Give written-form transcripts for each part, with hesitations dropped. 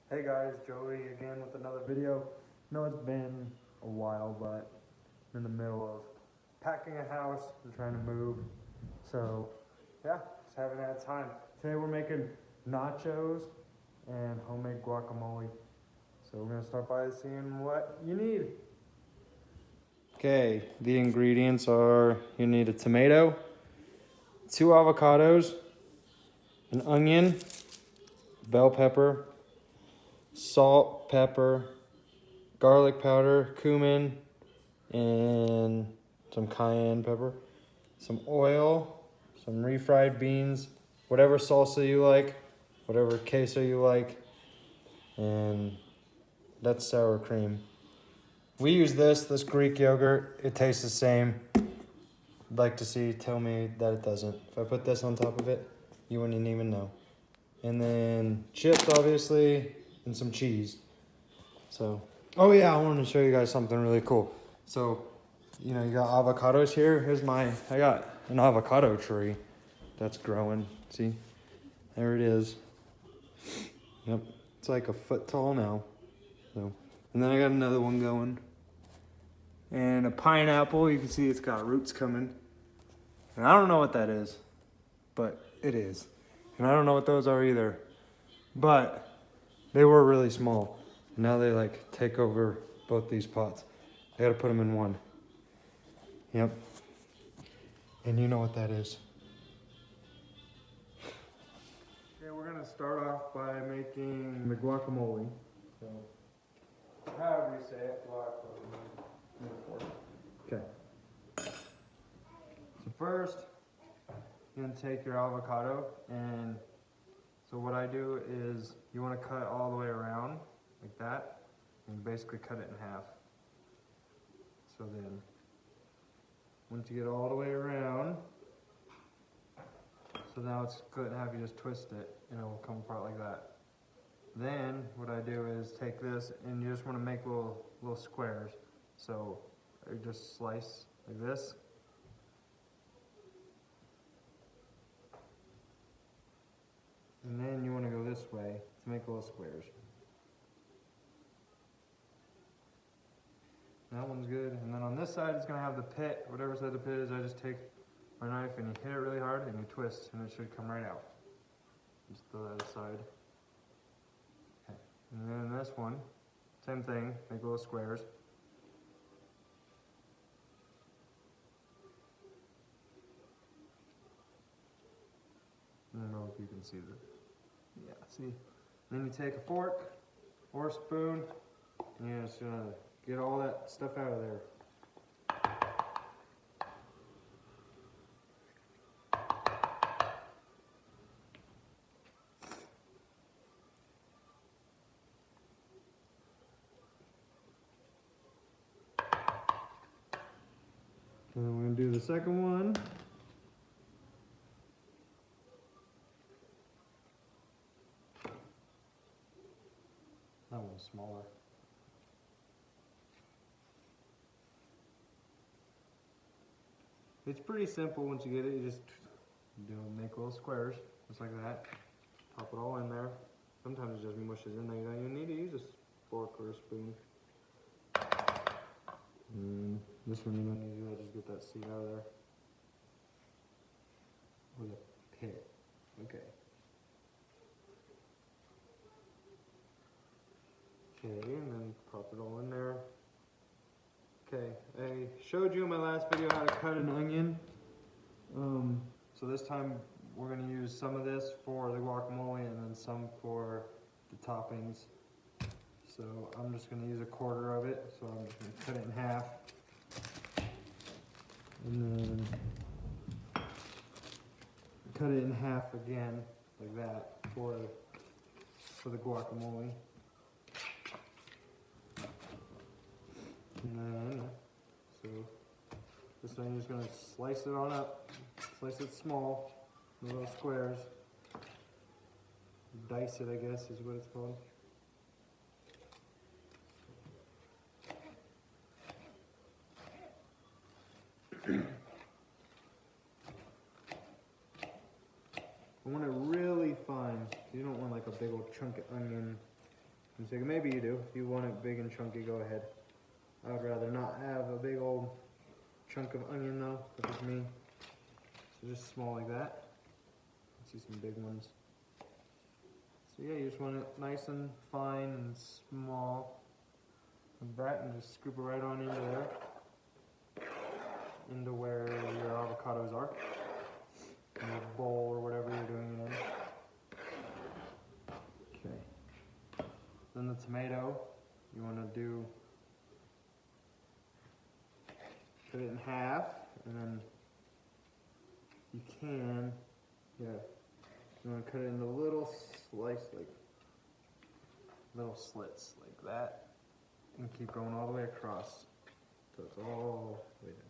Hey guys, Joey again with another video. I know it's been a while, but I'm in the middle of packing a house and trying to move. So yeah, just haven't had time. Today we're making nachos and homemade guacamole. So we're gonna start by seeing what you need. Okay, the ingredients are you need a tomato, 2 avocados, an onion, bell pepper, salt, pepper, garlic powder, cumin, and some cayenne pepper, some oil, some refried beans, whatever salsa you like, whatever queso you like, and that's sour cream. We use this Greek yogurt. It tastes the same. I'd like to see, tell me that it doesn't. If I put this on top of it, you wouldn't even know. And then chips, obviously, and some cheese. So, oh yeah, I wanted to show you guys something really cool. So, you know, you got avocados here. I got an avocado tree that's growing. See, there it is. Yep, it's like a foot tall now. So, and then I got another one going. And a pineapple, you can see it's got roots coming. And I don't know what that is, but it is. And I don't know what those are either. But they were really small. Now they like take over both these pots. I gotta put them in one. Yep. And you know what that is. Okay, we're gonna start off by making the guacamole. So, however you say it, guacamole. Okay. So first, you're gonna take your avocado, and so what I do is you want to cut all the way around like that, and basically cut it in half. So then, once you get all the way around, so now it's cut in half, you just twist it, and it will come apart like that. Then, what I do is take this, and you just want to make little squares. So, you just slice like this. And then you want to go this way to make little squares. That one's good. And then on this side, it's going to have the pit. Whatever side the pit is, I just take my knife and you hit it really hard and you twist, and it should come right out. Just the other side. Okay. And then this one, same thing, make little squares. I don't know if you can see that. Yeah, see? Then you take a fork or a spoon, and you're just gonna get all that stuff out of there. And then we're gonna do the second one. That one's smaller. It's pretty simple once you get it. You just make little squares, just like that. Pop it all in there. Sometimes it just mushes in there. You don't even need to use a fork or a spoon. This one you don't need to do that. Just get that seed out of there. Or the pit. Okay. Okay, and then pop it all in there. Okay, I showed you in my last video how to cut an onion. So this time we're going to use some of this for the guacamole and then some for the toppings. So I'm just going to use a quarter of it. So I'm just going to cut it in half. And then cut it in half again, like that, for the guacamole. And then, so this thing you're just going to slice it on up, slice it small, little squares, dice it I guess is what it's called. I want it really fine, you don't want like a big old chunk of onion, Maybe you do. If you want it big and chunky, go ahead. I would rather not have a big old chunk of onion though, which is me. So just small like that. Let's see some big ones. So yeah, you just want it nice and fine and small like that, and just scoop it right on into there, into where your avocados are, in your bowl or whatever you're doing it in. Okay. Then the tomato, you want to cut it in half, and then you can, you want to cut it into little little slits like that, and keep going all the way across so it's all the way down.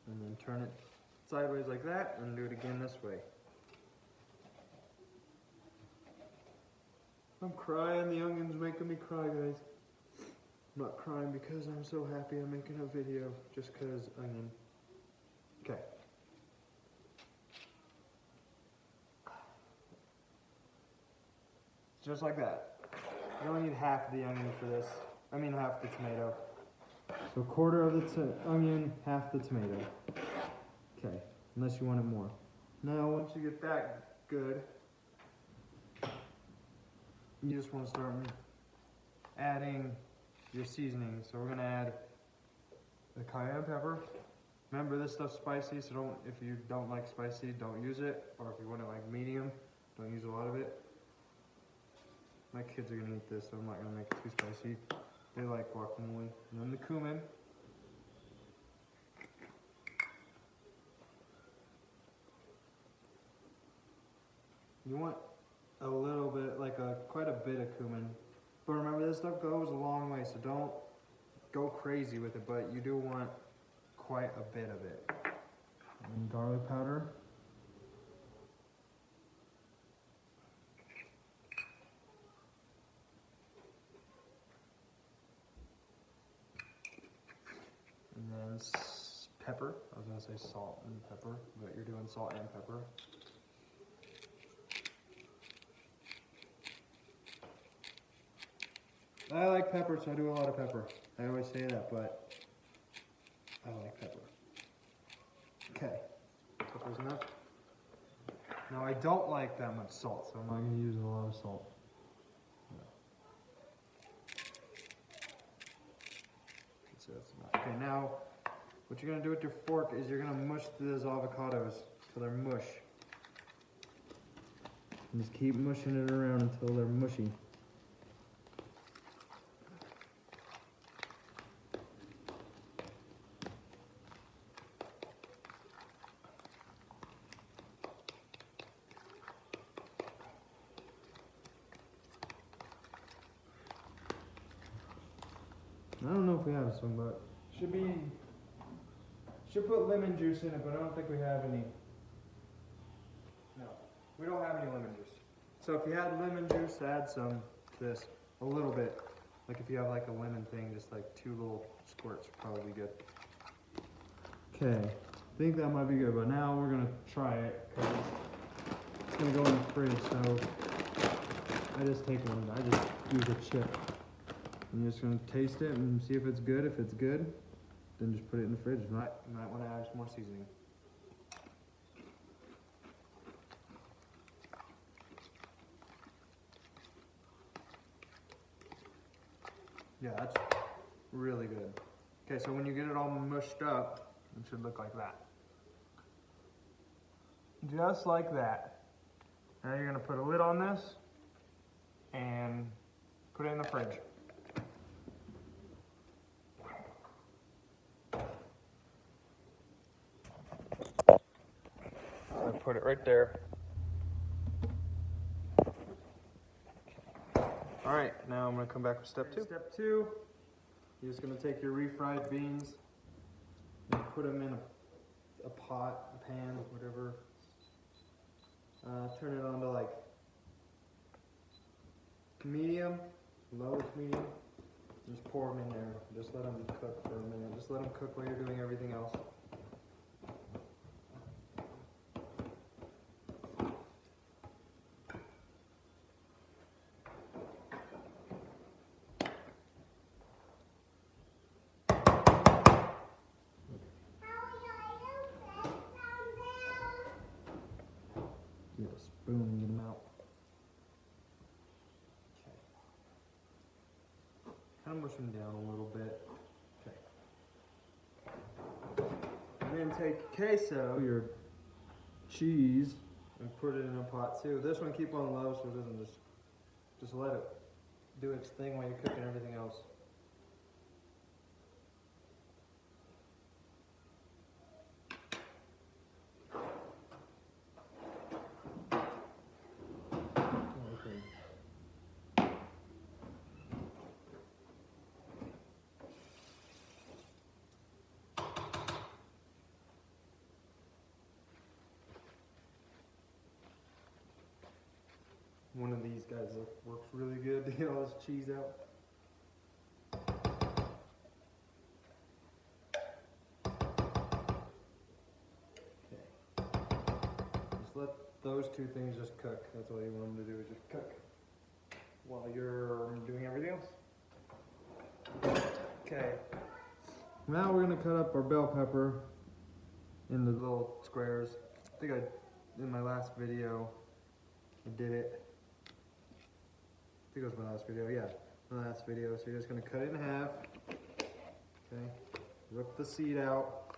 And then turn it sideways like that, and do it again this way. I'm crying, the onion's making me cry, guys. I'm not crying because I'm so happy I'm making a video, just because onion. Okay. Just like that. You only need half the onion for this. I mean half the tomato. So a quarter of the onion, half the tomato. Okay, unless you want it more. Now once you get that good, you just want to start adding your seasoning. So we're going to add the cayenne pepper. Remember, this stuff's spicy, so if you don't like spicy, don't use it. Or if you want it like medium, don't use a lot of it. My kids are going to eat this, so I'm not going to make it too spicy. They like guacamole. And then the cumin. You want a little bit, quite a bit of cumin. But remember, this stuff goes a long way, so don't go crazy with it, but you do want quite a bit of it. And garlic powder. And then pepper. I was going to say salt and pepper, but you're doing salt and pepper. I like pepper, so I do a lot of pepper. I always say that, but I like pepper. Okay, pepper's enough. Now I don't like that much salt, so I'm not going to use a lot of salt. So that's enough. Okay, now what you're going to do with your fork is you're going to mush those avocados till they're mush. And just keep mushing it around until they're mushy. I don't know if we have some, but should put lemon juice in it, but I don't think we have any. No, we don't have any lemon juice. So if you had lemon juice, add some to this, a little bit. Like if you have like a lemon thing, just like 2 little squirts would probably be good. Okay, I think that might be good, but now we're gonna try it because it's gonna go in the fridge. So I just take one. I just use a chip. I'm just going to taste it and see if it's good. If it's good, then just put it in the fridge. You might want to add some more seasoning. Yeah, that's really good. Okay, so when you get it all mushed up, it should look like that. Just like that. Now you're going to put a lid on this and put it in the fridge. Put it right there. All right, now I'm gonna come back with step 2. Step 2, you're just gonna take your refried beans and put them in a pot, a pan, whatever. Turn it on to like medium, low to medium. Just pour them in there. Just let them cook for a minute. Just let them cook while you're doing everything else. Boom, get them out. Okay. Kind of mush them down a little bit. Okay. And then take queso, your cheese, and put it in a pot too. This one keep on low so it doesn't just let it do its thing while you're cooking everything else. One of these guys works really good to get all this cheese out. Okay. Just let those two things just cook. That's all you want them to do is just cook while you're doing everything else. Okay. Now we're gonna cut up our bell pepper into little squares. I think in my last video, I did it. I think it was my last video, yeah. My last video, so you're just gonna cut it in half. Okay, rip the seed out.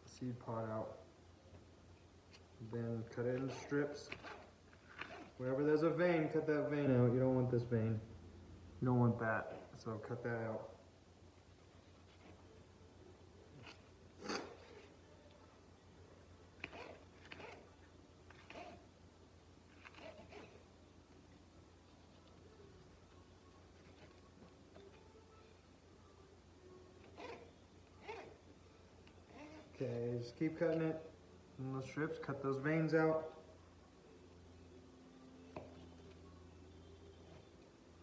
Seed pod out. Then cut it into strips. Wherever there's a vein, cut that vein out. You don't want this vein. You don't want that, so cut that out. Okay, just keep cutting it in those strips, cut those veins out.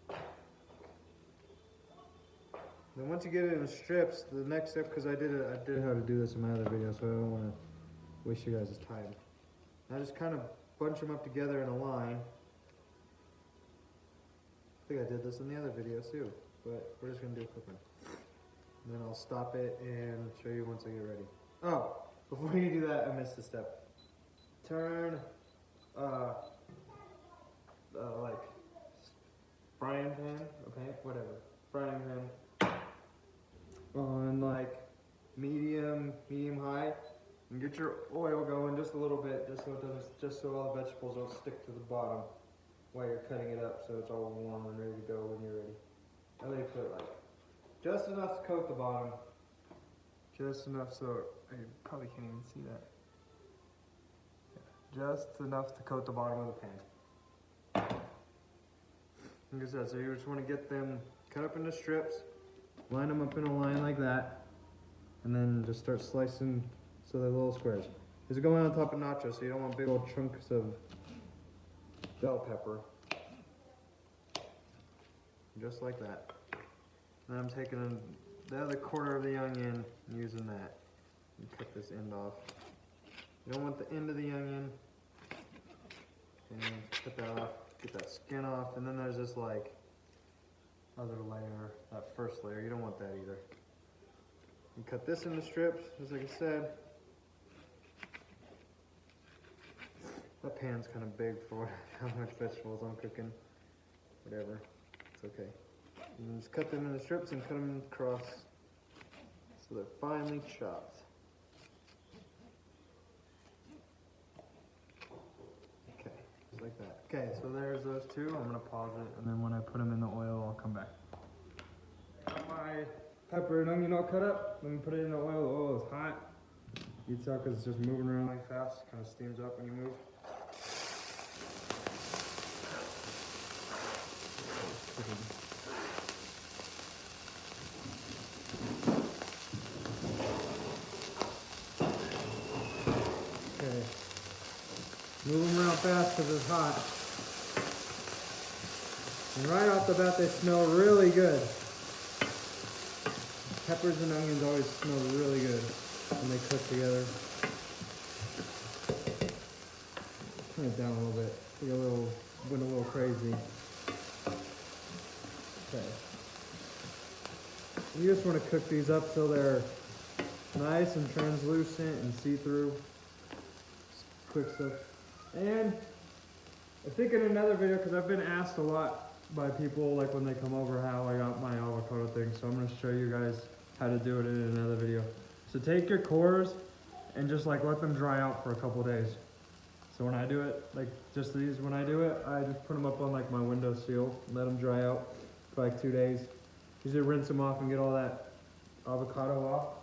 Then once you get it in strips, the next step, because I did how to do this in my other video, so I don't want to waste you guys' time. I just kind of bunch them up together in a line. I think I did this in the other video too, but we're just going to do a quick one. And then I'll stop it and show you once I get ready. Oh, before you do that, I missed a step. Turn, like, frying pan, okay, whatever, frying pan on like medium high, and get your oil going just a little bit, just so all the vegetables don't stick to the bottom while you're cutting it up, so it's all warm and ready to go when you're ready. I like to put like just enough to coat the bottom. Just enough so, you probably can't even see that. Yeah, just enough to coat the bottom of the pan. Like I said, so you just want to get them cut up into strips, line them up in a line like that, and then just start slicing so they're little squares. These are going on top of nachos, so you don't want big old chunks of bell pepper. Just like that. Then I'm taking the other quarter of the onion and using that. And cut this end off. You don't want the end of the onion. And cut that off, get that skin off, and then there's this like other layer, that first layer. You don't want that either. You cut this into strips, just like I said. That pan's kind of big for how much vegetables I'm cooking. Whatever, it's okay. And just cut them into strips and cut them across so they're finely chopped. Okay, just like that. Okay, so there's those two. I'm gonna pause it, and then when I put them in the oil, I'll come back. Got my pepper and onion all cut up. Let me put it in the oil. The oil is hot. You can tell because it's just moving around like fast. Kind of steams up when you move. Okay. Move them around fast because it's hot. And right off the bat, they smell really good. Peppers and onions always smell really good when they cook together. Turn it down a little bit. Went a little crazy. Okay. You just want to cook these up till they're nice and translucent and see-through. Quick stuff. And I think in another video, because I've been asked a lot by people, like when they come over, how I got my avocado thing. So I'm going to show you guys how to do it in another video. So take your cores and just like let them dry out for a couple days. So when I do it, like just these, when I do it, I just put them up on like my windowsill, let them dry out for like 2 days. Usually rinse them off and get all that avocado off.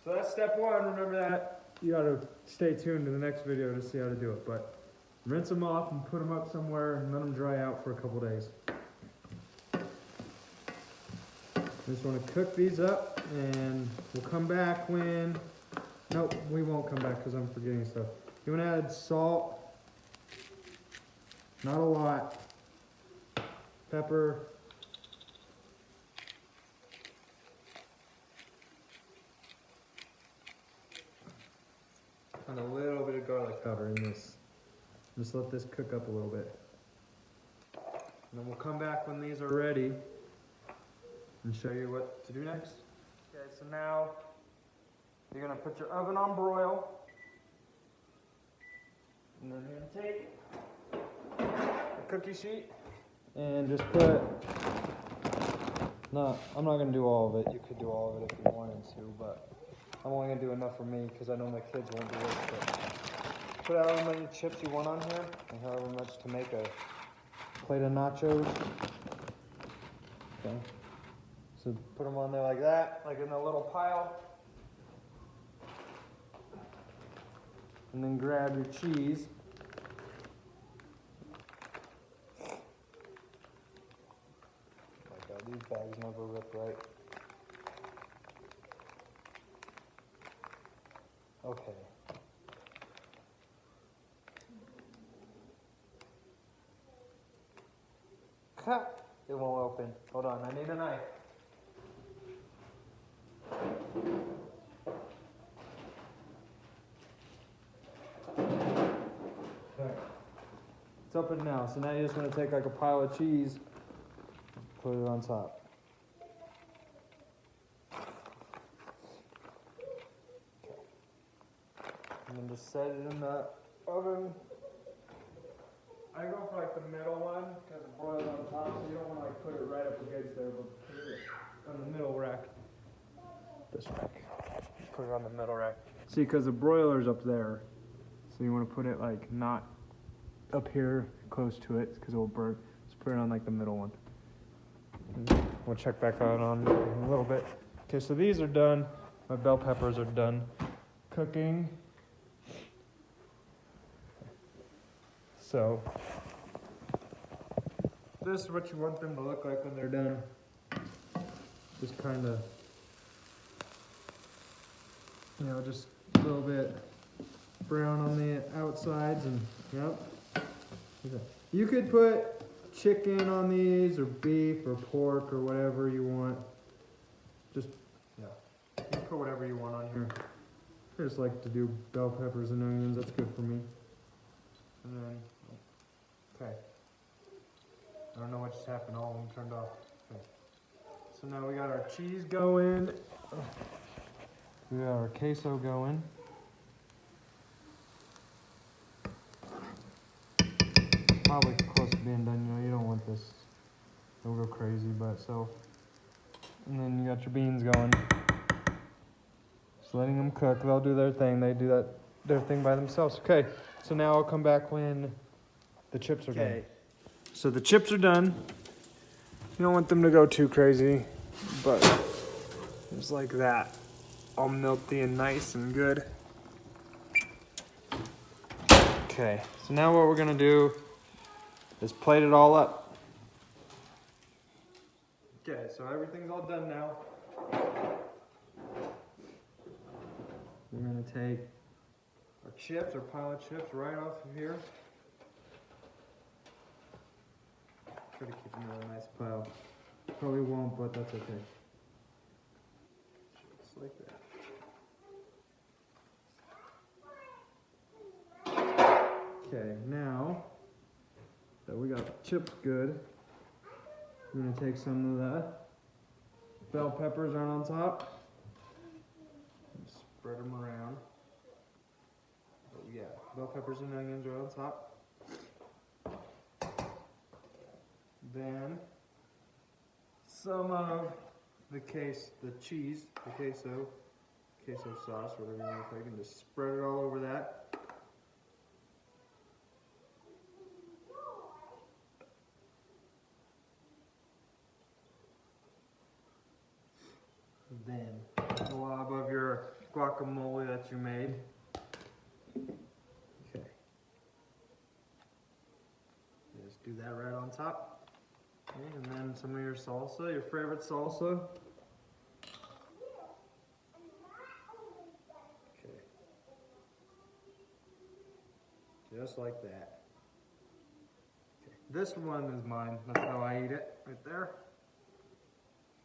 So that's step one. Remember that. You gotta stay tuned to the next video to see how to do it. But rinse them off and put them up somewhere and let them dry out for a couple days. Just want to cook these up, and we'll come back when. Nope, we won't come back because I'm forgetting stuff. You want to add salt, not a lot, pepper, and a little bit of garlic powder in this. Just let this cook up a little bit. And then we'll come back when these are ready and show you what to do next. Okay, so now you're gonna put your oven on broil. And then you're gonna take a cookie sheet and just put, no, I'm not gonna do all of it. You could do all of it if you wanted to, but I'm only gonna do enough for me because I know my kids won't do it. So put however many chips you want on here and however much to make a plate of nachos. Okay. So put them on there like that, like in a little pile. And then grab your cheese. Oh my God, these bags never rip right. Okay. Cut. It won't open. Hold on, I need a knife. Okay. It's open now, so now you just want to take like a pile of cheese, put it on top. Okay. And then just set it in the oven. I go for like the middle one because it broils on top, so you don't want to like put it right up against there, but put it on the middle rack. This rack. Put it on the middle rack. See, because the broiler's up there, so you want to put it like not up here close to it because it will burn. Just put it on like the middle one. And we'll check back out on in a little bit. Okay, so these are done. My bell peppers are done cooking. So this is what you want them to look like when they're done. Just kind of, you know, just a little bit brown on the outsides, and yep. You could put chicken on these, or beef, or pork, or whatever you want. Just, yeah, you can put whatever you want on here. I just like to do bell peppers and onions. That's good for me. And then, okay. I don't know what just happened. All of them turned off. Okay. So now we got our cheese going. We got our queso going. Probably close to being done. You know, you don't want this. Don't go crazy, but so. And then you got your beans going. Just letting them cook. They'll do their thing. They do their thing by themselves. Okay. So now I'll come back when the chips are done. So the chips are done. You don't want them to go too crazy, but just like that. All melty and nice and good. Okay, so now what we're gonna do is plate it all up. Okay, so everything's all done now. We're gonna take our chips, our pile of chips right off of here. Try to keep them in a nice pile. Probably won't, but that's okay. Just like that. Okay, now that we got the chips good, I'm gonna take some of the bell peppers right on top and spread them around. Oh yeah, bell peppers and onions right on top. Then some of the cheese, the queso sauce, whatever you want to take, and just spread it all over that. Then glob of your guacamole that you made. Okay. Just do that right on top. Okay, and then some of your salsa, your favorite salsa. Okay. Just like that. Okay. This one is mine. That's how I eat it, right there.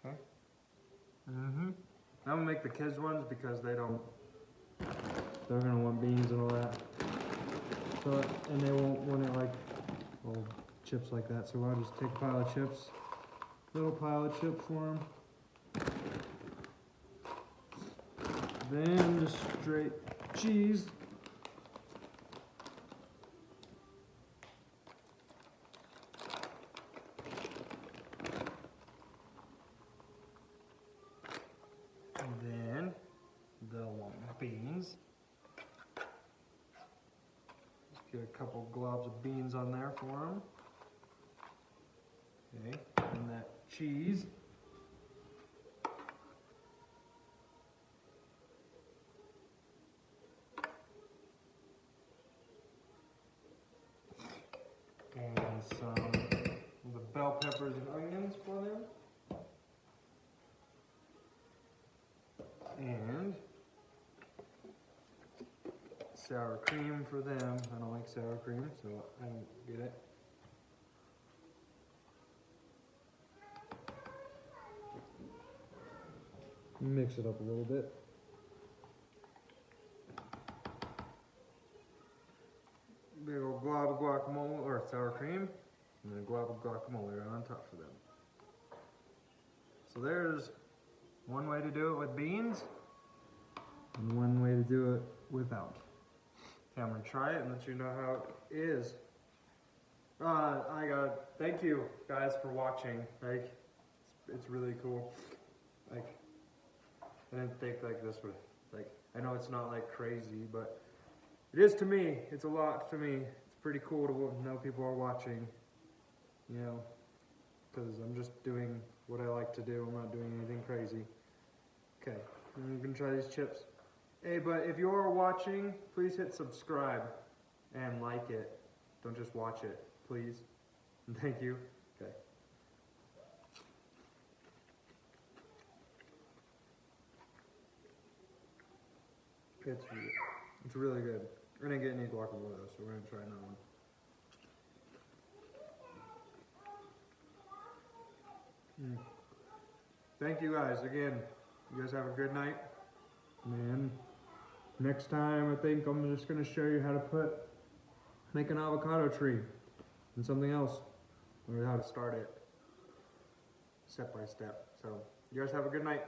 Okay. I'm gonna make the kids ones because they're gonna want beans and all that. So, and they won't want it like, well, chips like that. So I'll just take a pile of chips, little pile of chips for them. Then just straight cheese. Then they'll want beans. Just get a couple globs of beans on there for them. Okay, and that cheese. And some of the bell peppers and onions for them. And sour cream for them. I don't like sour cream, so I don't get it. Mix it up a little bit. Big old glob of guacamole or sour cream, and then a glob of guacamole right on top for them. So there's one way to do it with beans, and one way to do it without. Okay, I'm gonna try it and let you know how it is. Thank you guys for watching. Like, it's really cool. Like, I didn't think like this would, like, I know it's not like crazy, but it is to me. It's a lot to me. It's pretty cool to know people are watching, you know, because I'm just doing what I like to do. I'm not doing anything crazy. Okay, I'm gonna try these chips. Hey, but if you are watching, please hit subscribe and like it. Don't just watch it, please. And thank you. Okay. It's really good. We're gonna get any guacamole though, so we're gonna try another one. Thank you guys again. You guys have a good night. Man, next time I think I'm just gonna show you how to make an avocado tree and something else, or how to start it step by step. So you guys have a good night.